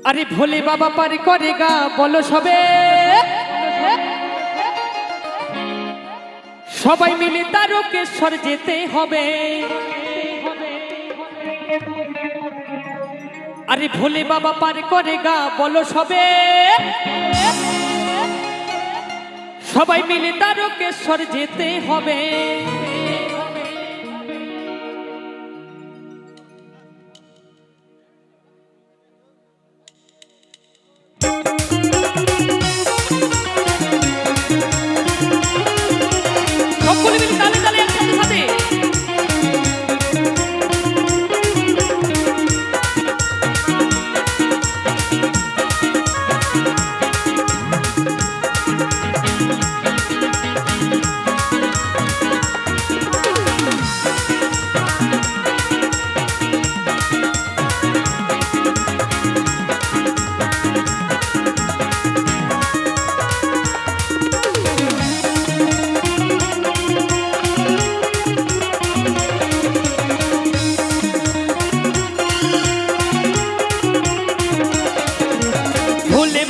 अरे भोले बाबा पार करेगा बोलो सबे সবাই মিলে তারকেশ্বর যেতে হবে। আরে ভোলে বাবা পার করেগা বলো সবে সবাই মিলে তারকেশ্বর যেতে হবে।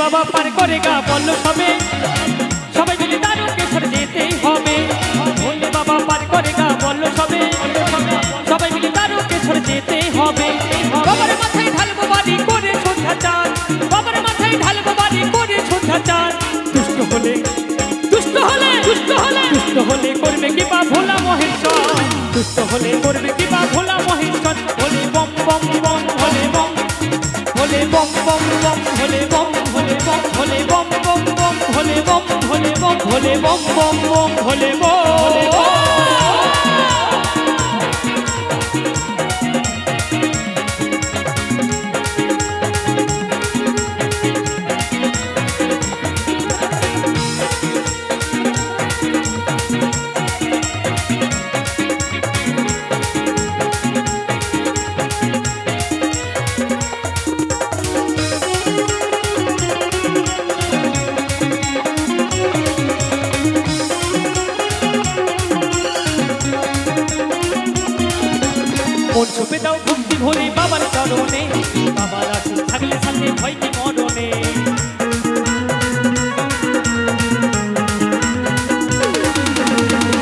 बाबा पार करेगा बोलो सबे सबाई मिले तारकेश्वर जेते होबे। भोले बाबा पार करेगा बोलो सबे सबाई मिले तारकेश्वर जेते होबे। बाबार माথায় ঢালবো বাড়ি করে ছোটা চাঁদ বাবার মাথায় ঢালবো বাড়ি করে ছোটা চাঁদ। দুষ্ট হলে দুষ্ট হলে দুষ্ট হলে দুষ্ট হলে করবে কি বা ভোলা মহেশ্বর দুষ্ট হলে করবে কি বা ভোলা মহেশ্বর। ভোলে বম বম বম ভোলে বম ভোলে বম বম বম ভোলে বম ভোলে বম ভোলে বম বম বম ভোলে বম ভোলে বম ভোলে বম বম বম ভোলে বম। মন ছুপে দাও ভক্তি ভরে বাবার চরণে বাবার আশীষ থাকলে সাথে ভয় কি মরণে।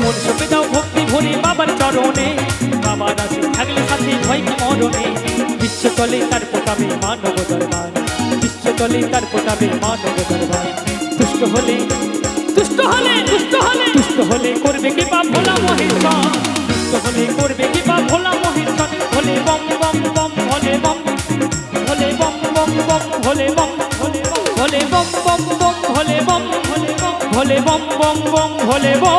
মন ছুপে দাও ভক্তি ভরে বাবার চরণে বাবার আশীষ থাকলে সাথে ভয় কি মরণে। বিশ্বতলে তার ফোটাবে মানব দরবার বিশ্বতলে তার ফোটাবে মানব দরবার। দুষ্ট হলে দুষ্ট হলে দুষ্ট হলে দুষ্ট হলে করবে কি বা ভোলা মহেশ্বর দুষ্ট হলে করবে কি বা ভোলা মহেশ্বর। ভোলে বম বম বম ভোলে বম ভোলে বম বম বম ভোলে বম ভোলে বম ভোলে বম বম বম ভোলে বম ভোলে বম ভোলে বম বম বম ভোলে বম।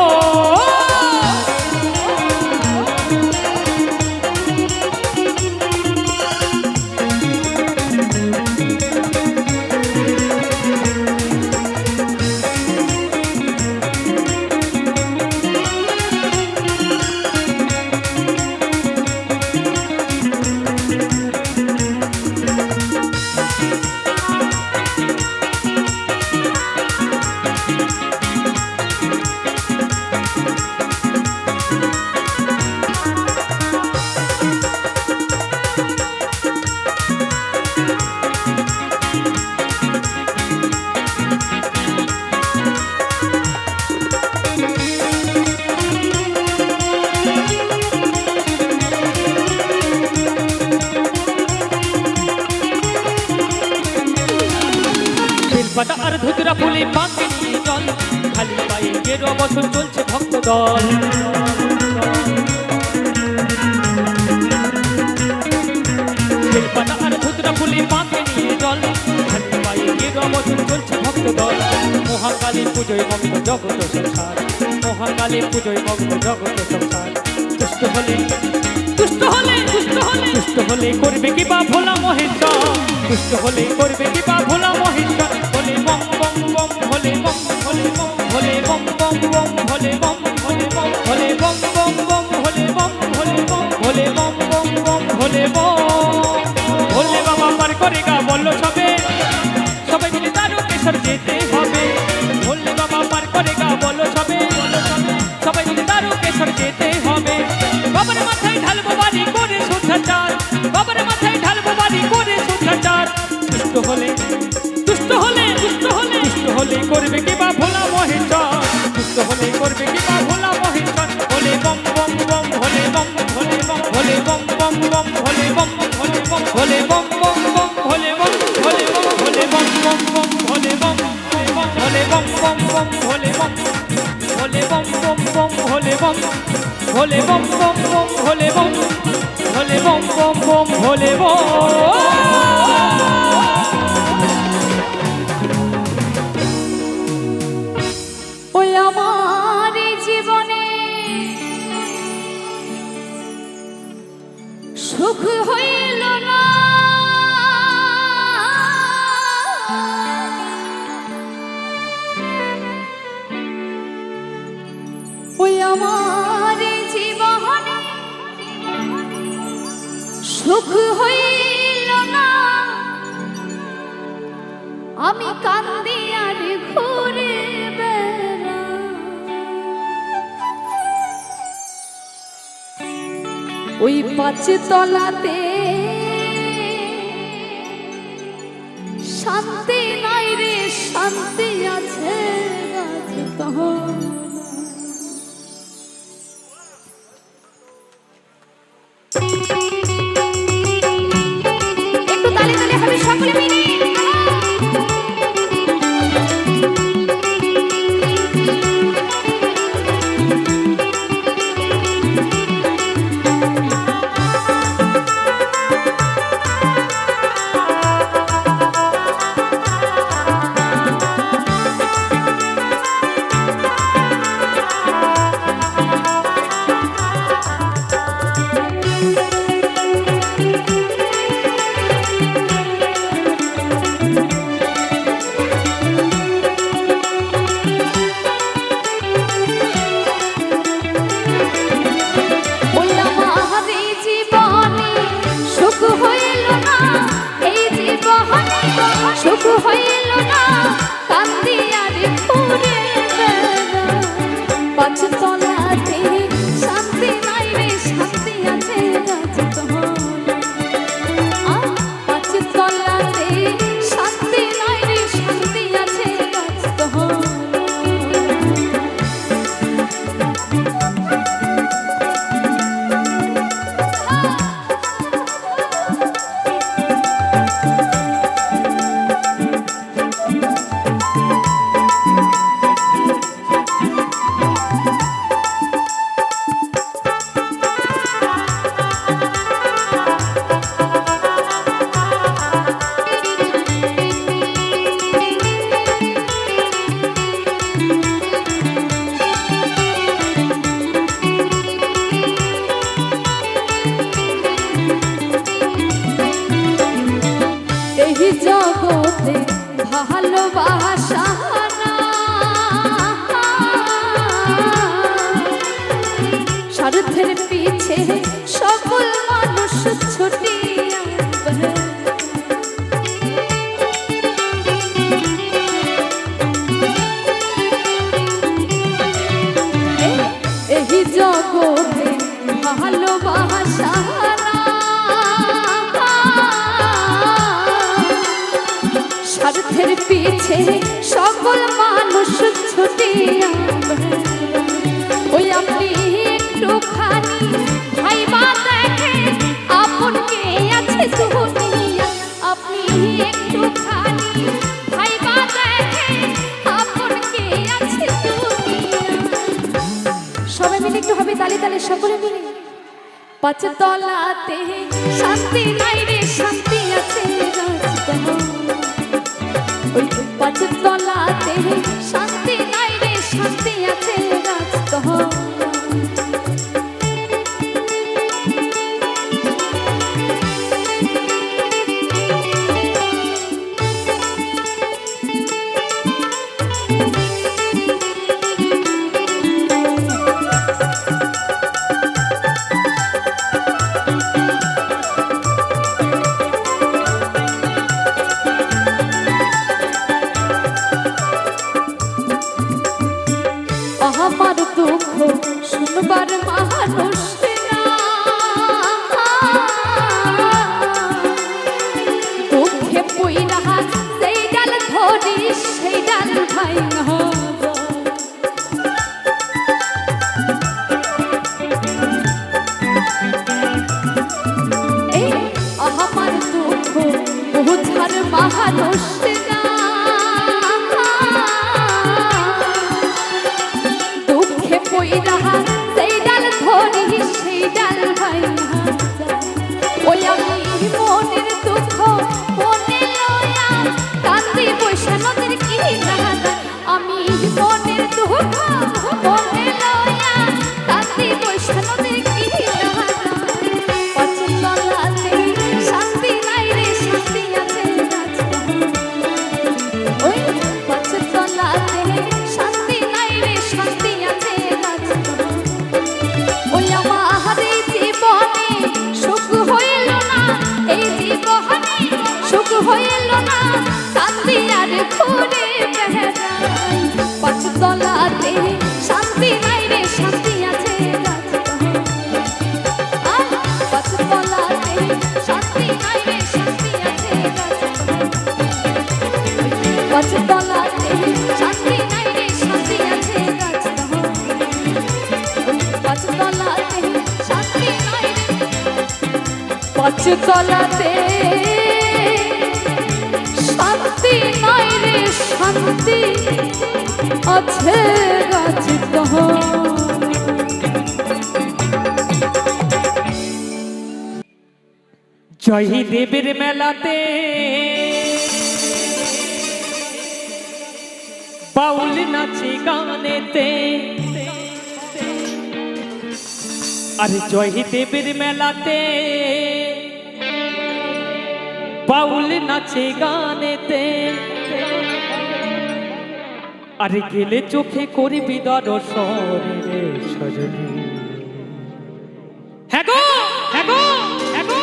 পাতা আর ধুতরা ফুলে পাকে নিয়ে জল খালি পায়ে গেরো বছর চলছে ভক্ত দল। পাতা আর ধুতরা ফুলে পাকে নিয়ে জল খালি পায়ে গেরো বছর চলছে ভক্ত দল। মহাকালী পুজোয় মগ্ন জগত সংসার মহাকালী পুজোয় মগ্ন জগত সংসার। দুষ্ট হলে দুষ্ট হলে দুষ্ট হলে দুষ্ট হলে করবে কি বা ভোলা মহেশ্বর দুষ্ট হলে করবে কি বা ভোলা মহেশ্বর। ভোলে বম বম বম ভোলে বম ভোলে বম ভোলে বম বম বম ভোলে বম ভোলে বম ভোলে বম বম বম ভোলে বম ভোলে বম ভোলে বম বম বম ভোলে বম। ভোলে বাবা পার করেগা বলো সবে সবাই মিলে তারকেশ্বর যেতে হবে। ভোলে বাবা পার করেগা বলো সবে সবাই মিলে তারকেশ্বর যেতে হবে। বাবার মাথায় ঢালবো বাড়ি করে ছোটা চাঁদ বাবার মাথায় ঢালবো বাড়ি করে ছোটা চাঁদ। দুষ্ট হলে দুষ্ট হলে করবে কি বা ভোলা মহেশ্বর, দুষ্ট হলে করবে কি বা ভোলা মহেশ্বর। হলে বম বম বম হলে বম হলে বম হলে বম বম বম হলে বম হলে বম হলে বম বম বম হলে বম হলে বম হলে বম বম বম হলে বম হলে বম বম বম হলে বম হলে বম বম বম হলে বম হলে বম বম বম হলে বম হলে বম বম বম হলে ওই আমার জীবনে সুখ হইল না, ওই আমার জীবনে সুখ হইল না, আমি কান্দি আর ঘুরে বেড়াই। ওই 5 তলাতে শান্তি নাই রে, শান্তি আছে একটু তালে তালে হবে সকলে মিলে। সুখ হইল না, কান্দি আর ঘুরে বেড়াই। 5 তলাতে শান্তি নাই রে, শান্তি আছে গাছতলায়। 5 তলাতে শান্তি নাই রে, শান্তি আছে গাছতলায়। জগতে ভালোবাসা না, স্বার্থের পিছে সকল মানুষ ছুটিয়া এই জগতে ভালোবাসা না, স্বার্থের পিছে সকল মানুষ ছুটিয়া ওই আপনি একটুখানি ভাইবা দেখে আপন কে আছে দুনিয়া। আপনি একটুখানি ভাইবা দেখে আপন কে আছে দুনিয়া। সবাই মিলে একটু হবে তালে তালে সকলে মিলে। 5 তলাতে শান্তি নাই রে, শান্তি আছে গাছতলায়। ওই 5 তলাতে শান্তি নাই রে, শান্তি আছে গাছতলায়। সেই ডাল ভাই আমার দুঃখ বুঝার মানুষ না, দুঃখে পইরা সেই ডাল ধরি সেই ডাল ভাই ওই আমি মনের দুঃখ মনে লয়া কান্দি বৈশা নদীর কিনারা, আমি মনের দুঃখ মনে লয়া কান্দি বৈশা নদীর কিনারা। পচতলাতে শান্তি নাই রে শান্তি আছে ওই পচতলাতে শান্তি নাই রে শান্তি আছে ওই আমার এই জীবনে সুখ হইল না, এই জীবনে সুখ হইল না, কান্দি আর ঘুরে বেড়াই। পচতলাতে শান্তি নাই রে শান্তি আছে পচতলাতে শান্তি নাই রে শান্তি আছে পচতলাতে শান্তি নাই রে শান্তি আছে পচতলাতে শান্তি নাই রে পচতলাতে শান্তি নাই রে শান্তি আছে গাছিত। জয়দেবের মেলাতে বাউল নাচে গানেতে, আরে জয়দেবের মেলাতে বাউল নাচে গানেতে, আরে গেলে চোখে করবি দর্শন রে সজনী। হ্যাঁ গো হ্যাঁ গো হ্যাঁ গো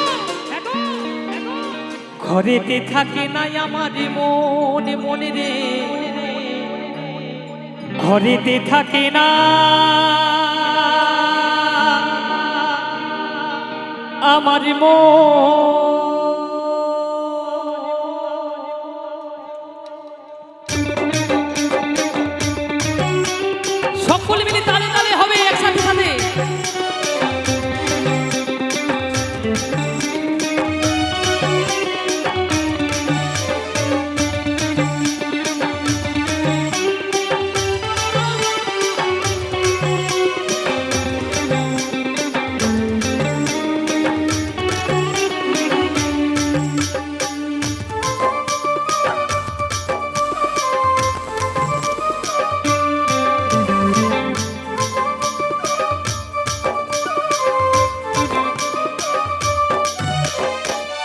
হ্যাঁ গো হ্যাঁ গো। ঘরেতে থাকে নাই আমার মনে মনে রে, ঘরেতে থাকে না আমার মন। সকলে মিলে তালে তালে হবে একসাথে সাথে।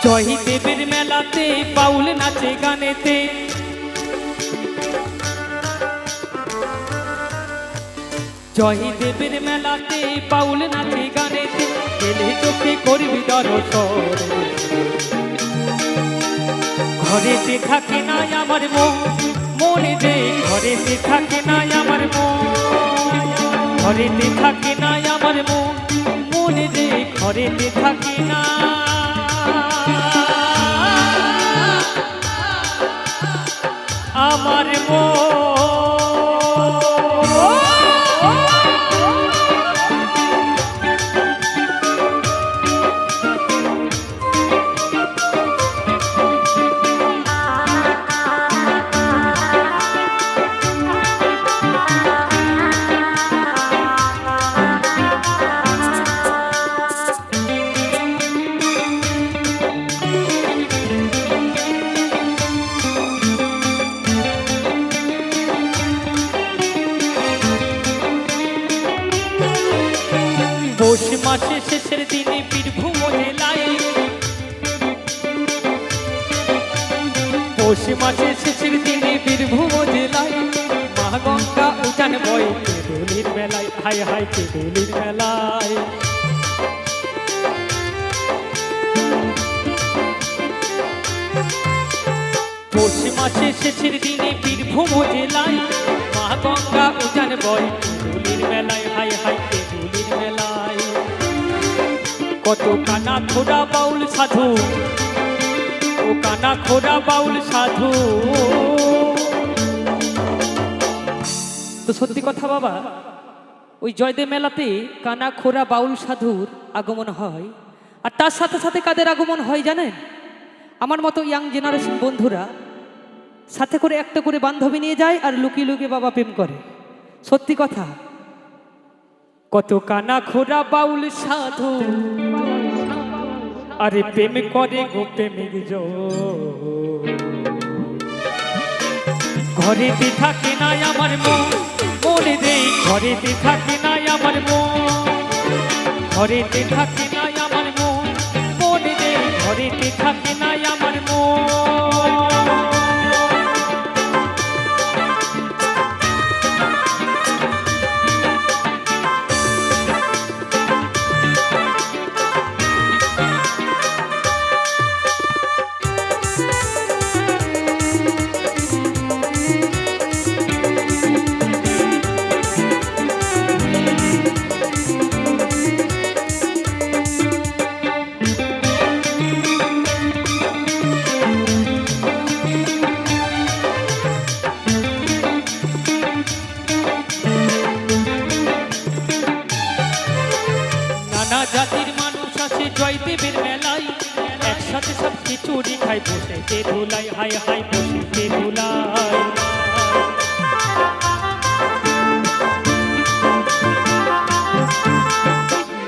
জয়দেবের মেলাতে বাউল নাচে গানেতে, জয়দেবের মেলাতে বাউল নাচে গানেতে, গেলে চোখে করবি দর্শন। ঘরেতে থাকে না আমার মন মনে রে, ঘরেতে থাকে না আমার মন, ঘরেতে থাকে না আমার মন মনে রে, ঘরেতে থাকে না আমার পৌষ মাসে শেষের দিনে বীরভূম জেলায়, পৌষ মাসে শেষের দিনে বীরভূম জেলায়, মা গঙ্গা উজান বয় কেদুলির মেলায়, হায় হায় কেদুলির মেলায়। পৌষ মাসে শেষের দিনে বীরভূম জেলায়, মা গঙ্গা উজান বয় কেদুলির মেলায়, হায় হায় কেদুলির মেলায়। কত কানা খোড়া বাউল সাধু, ও কানা খোড়া বাউল সাধু, তো সত্যি কথা বাবা, ওই জয়দেব মেলাতে কানা খোরা বাউল সাধুর আগমন হয়, আর তার সাথে সাথে কাদের আগমন হয় জানেন? আমার মতো ইয়াং জেনারেশন বন্ধুরা সাথে করে একটা করে বান্ধবী নিয়ে যায় আর লুকিয়ে লুকিয়ে বাবা প্রেম করে। সত্যি কথা, কত কানা খোরা বাউল সাধু আরে প্রেম করে গো প্রেমিক ঘরেতে থাকে না আমার মন, মনে দেই ঘরেতে থাকে না আমার মন, ঘরেতে থাকে না আমার মন, মনে দেই ঘরেতে থাকে না আমার মন। নানা জাতির মানুষ আসে জয়দেবের মেলায়, একসাথে সব খিচুড়ি খাই বসেছে ধুলাই, হাই হাই বসেছে ধুলাই।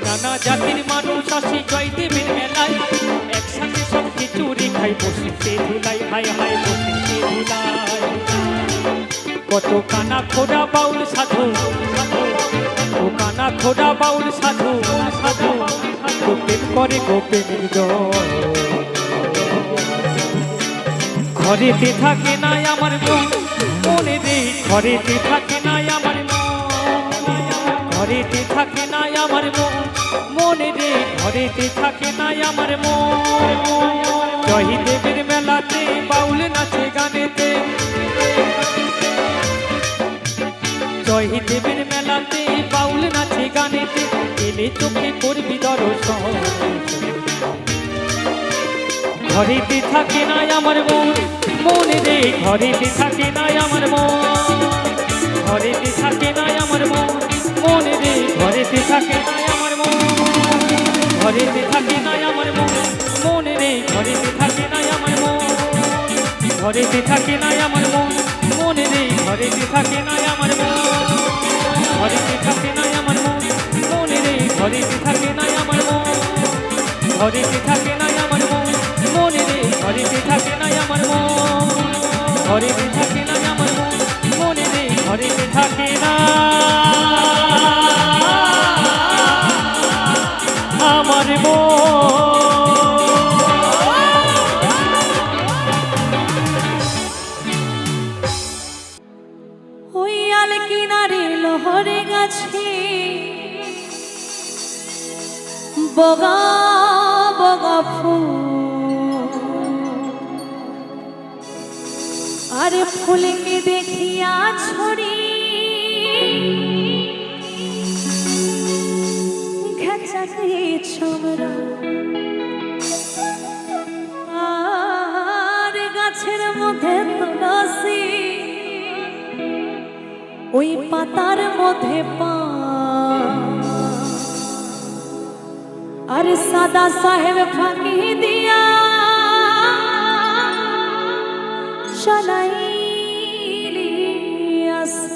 নানা জাতির মানুষ আসে জয়দেবের মেলায়, একসাথে সব খিচুড়ি খাই বসেছে ধুলাই, হাই হাই বসেছে ধুলাই। কত কানা খোড়া বাউল সাধু, ও কানা খোড়া বাউল সাধু, সাধু প্রেম করে গো প্রেমিক ঘরেতে থাকে না আমার মন, মনে দে ঘরেতে থাকে না আমার মন, ঘরেতে থাকে না আমার মন, মনে দে ঘরেতে থাকে না আমার মন। জয়দেবের মেলাতে বাউল নাচে গানেতে, জয়দেবের মেলাতে বাউল নাচে গানেতে, এলে চোখে করবি দর্শন। ঘরেতে থাকে না আমার মন, মনে রে ঘরেতে থাকে না আমার মন, ঘরেতে থাকে না আমার মন, মনে রে ঘরেতে থাকে না আমার মন, ঘরেতে থাকে না আমার মন, মনে রে ঘরেতে থাকে না আমার মন, ঘরেতে থাকে না আমার মন, মনে রে ঘরেতে থাকে না আমার মন, ঘরেতে থাকে না আমার মন, মনে রে ঘরেতে থাকে না আমার মন, ঘরেতে থাকে না আমার মন, মনে রে ঘরেতে থাকে না আমার মন, ঘরেতে থাকে না আমার মন, মনে রে ঘরেতে থাকে না আমার মন। হইয়াল কিনারে লহরে গাছে বগা বগা ফুল, আরে ফুলকে দেখিয়া ছড়ি ঘেঁচাকে ছমরা, আর গাছের মধ্যে তুলসী, ওই পাতার মধ্যে পান, আর সাদা সাহেব ফাঁকি দিয়া চলাইলি আসা।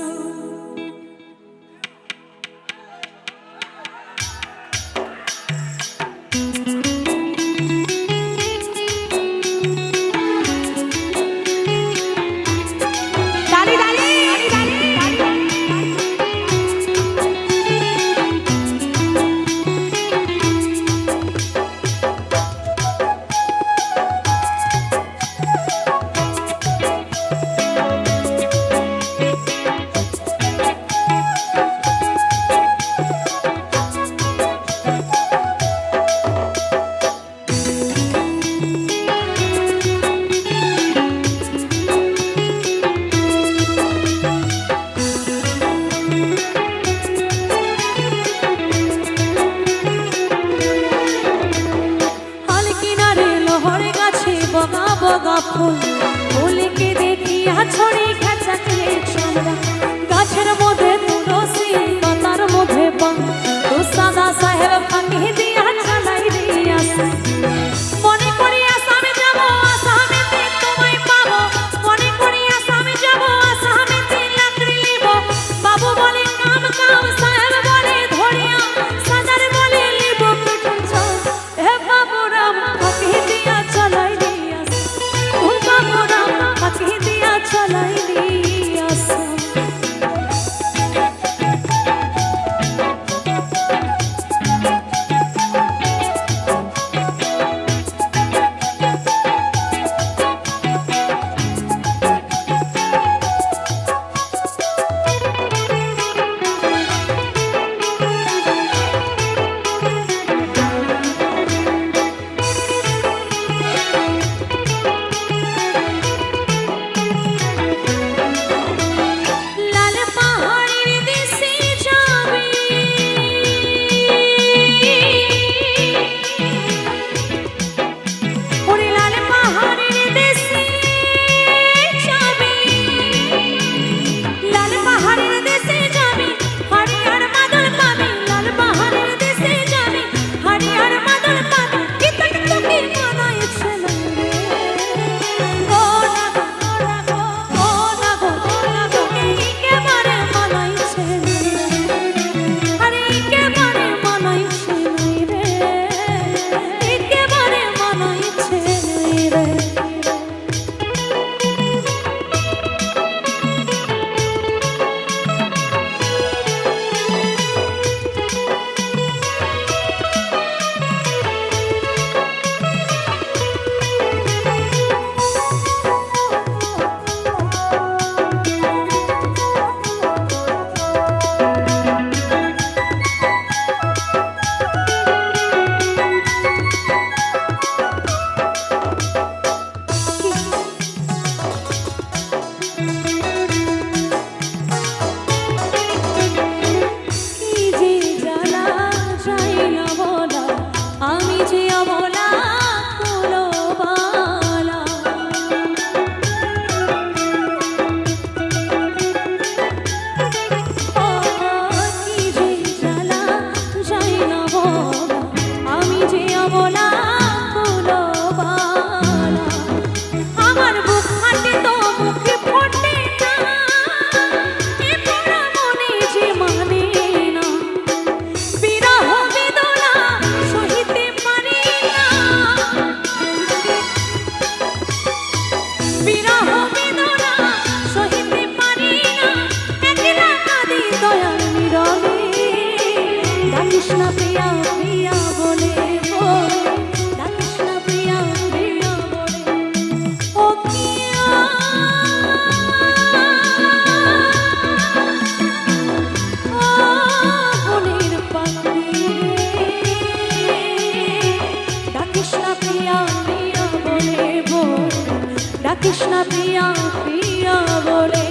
পিয়া পিয়া বলে।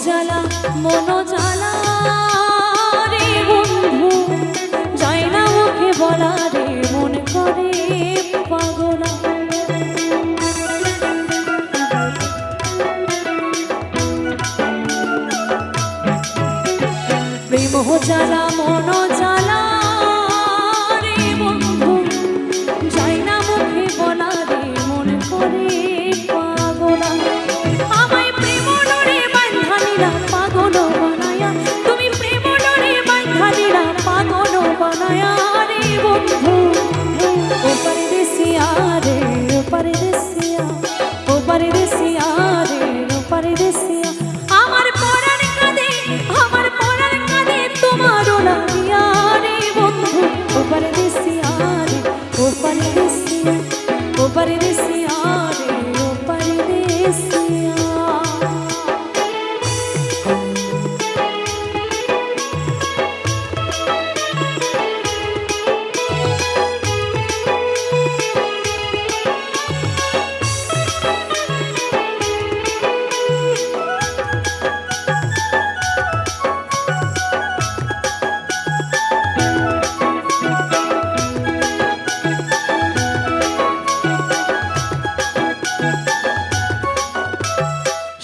জ্বালা মন জ্বালা রে বন্ধু, যায় না মুখে বলা রে, মন করে পাগলা। প্রেম জ্বালা মন জ্বালা রে বন্ধু, যায় না মুখে বলা রে, মন করে পাগলা। আমায় প্রেম ডোরে বাঁধা নিলা পাগল বানায়া, তুমি প্রেম ডোরে বাঁধা নিলা পাগল বানায়া রে বন্ধু। ও পরদেশিয়া রে ও পরদেশিয়া, ও পরদেশিয়া রে ও পরদেশিয়া। আমার পরাণ কাঁদে, আমার পরাণ কাঁদে তোমারও লাগিয়া রে বন্ধু। ও পরদেশিয়া রে ও পরদেশিয়া, ও পরদেশিয়া রে ও পরদেশিয়া।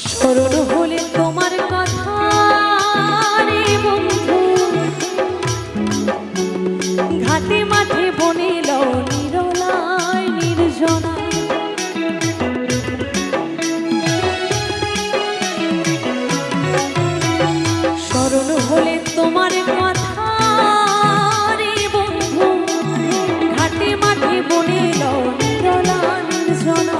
স্মরণ হলে তোমার কথা রে বন্ধু, ঘাটে মাঠে বনে লও নিরলায় নির্জনা। স্মরণ হলে তোমার কথা রে বন্ধু, ঘাটে মাঠে বনে লও নিরলায় নির্জনা।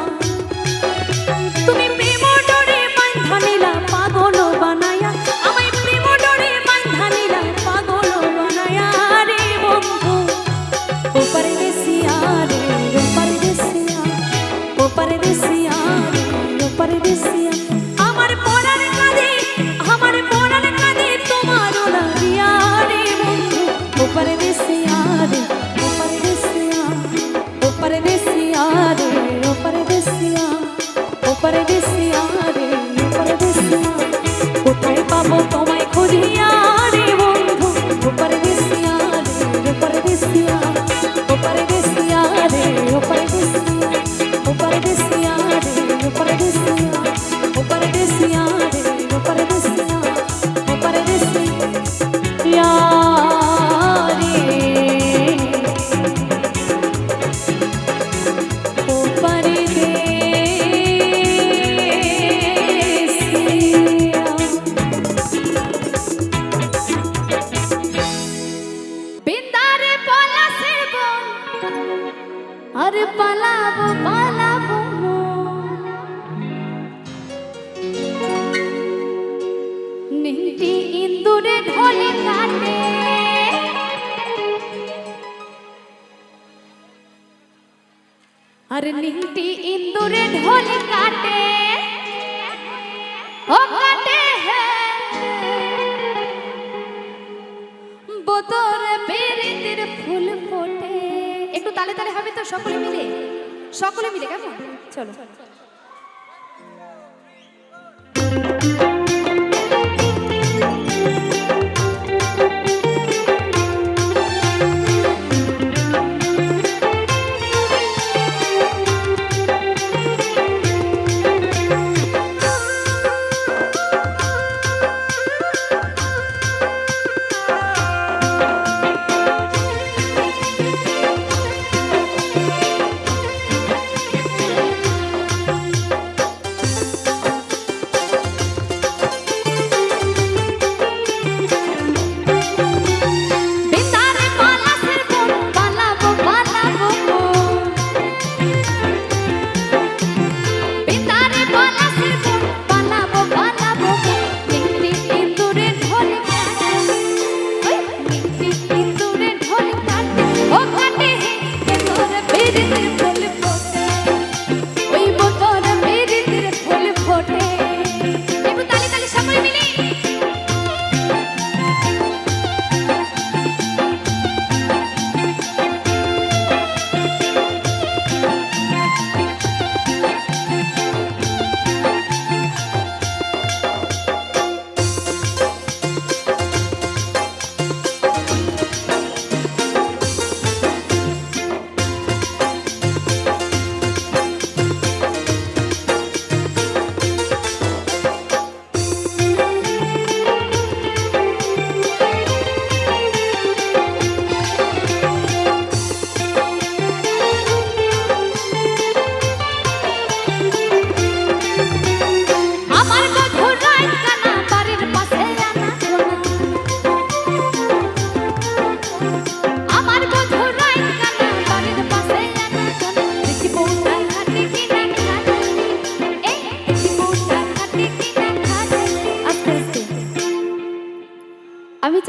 তুমি প্রেম ডোরে বাঁধা নিলা পাগল বানায়া, আমায় প্রেম ডোরে বাঁধা নিলা পাগল বানায়া রে বন্ধু। ও পরদেশিয়া রে ও পরদেশিয়া, ও পরদেশিয়া রে ও পরদেশিয়া। আমার পরাণ কাঁদে, আমার পরাণ কাঁদে তোমারও লাগিয়া রে বন্ধু। ও পরদেশিয়া রে ও পরদেশিয়া, ও পরদেশিয়া রে ও পরদেশিয়া, ও পরদেশিয়া রে ও পরদেশিয়া। কোথায় পাবো তোমায় খুঁজিয়া রে বন্ধু। ও পরদেশিয়া রে ও পরদেশিয়া, ও পরদেশিয়া রে ও পরদেশিয়া, ও পরদেশিয়া রে ও পরদেশিয়া, ও পরদেশিয়া রে ও পরদেশিয়া, ও পরদেশিয়া রে ও পরদেশিয়া। বিন্দারে পলাশের বন, আর পালাবো পালাবো নিমতি ইন্দুরে ঢলে কাটে, আর নিমতি ইন্দুরে ঢলে কাটে, ও কাটে বোতরে বেরিতের ফুল ফোটে। একটু তালে তালে হবে তো, সকলে মিলে, সকলে মিলে, কেমন? চলো।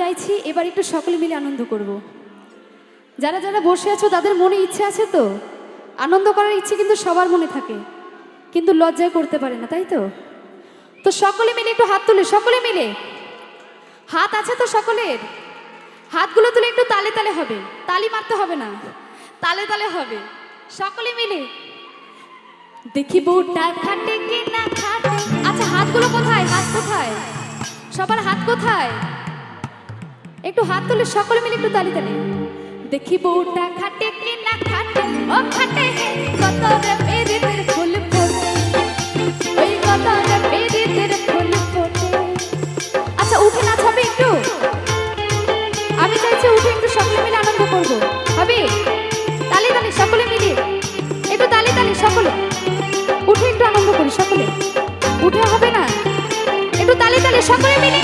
চাইছি এবার একটু সকলে মিলে আনন্দ করব। যারা যারা বসে আছো তাদের মনে ইচ্ছে আছে তো, আনন্দ করার ইচ্ছে কিন্তু সবার মনে থাকে, কিন্তু লজ্জায় করতে পারে না, তাই তো? তো সকলে মিলে একটু হাত তুলে, সকলে মিলে হাত আছে তো সকলের? হাতগুলো তুলে একটু তালে তালে হবে, তালি মারতে হবে না, তালে তালে হবে। সকলে মিলে দেখি বউটা খাটে কি না খাটে। আচ্ছা হাতগুলো কোথায়, হাত কোথায়, সবার হাত কোথায়? একটু হাত তুলে সকলে মিলে একটু তালি তালে। দেখি বউটা খাটে কি না খাটে, ও খাটে কত রে পেরিতের ফুল ফোটে, ওই কত রে পেরিতের ফুল ফোটে। আচ্ছা উঠে নাচ হবে একটু, আমি চাইছি উঠে একটু সকলে মিলে আনন্দ করব, হবে? তালি তালি সকলে মিলে একটু তালি তালি, সকলে উঠে একটু আনন্দ করি, সকলে উঠে হবে না, একটু তালি তালি সকলে মিলে।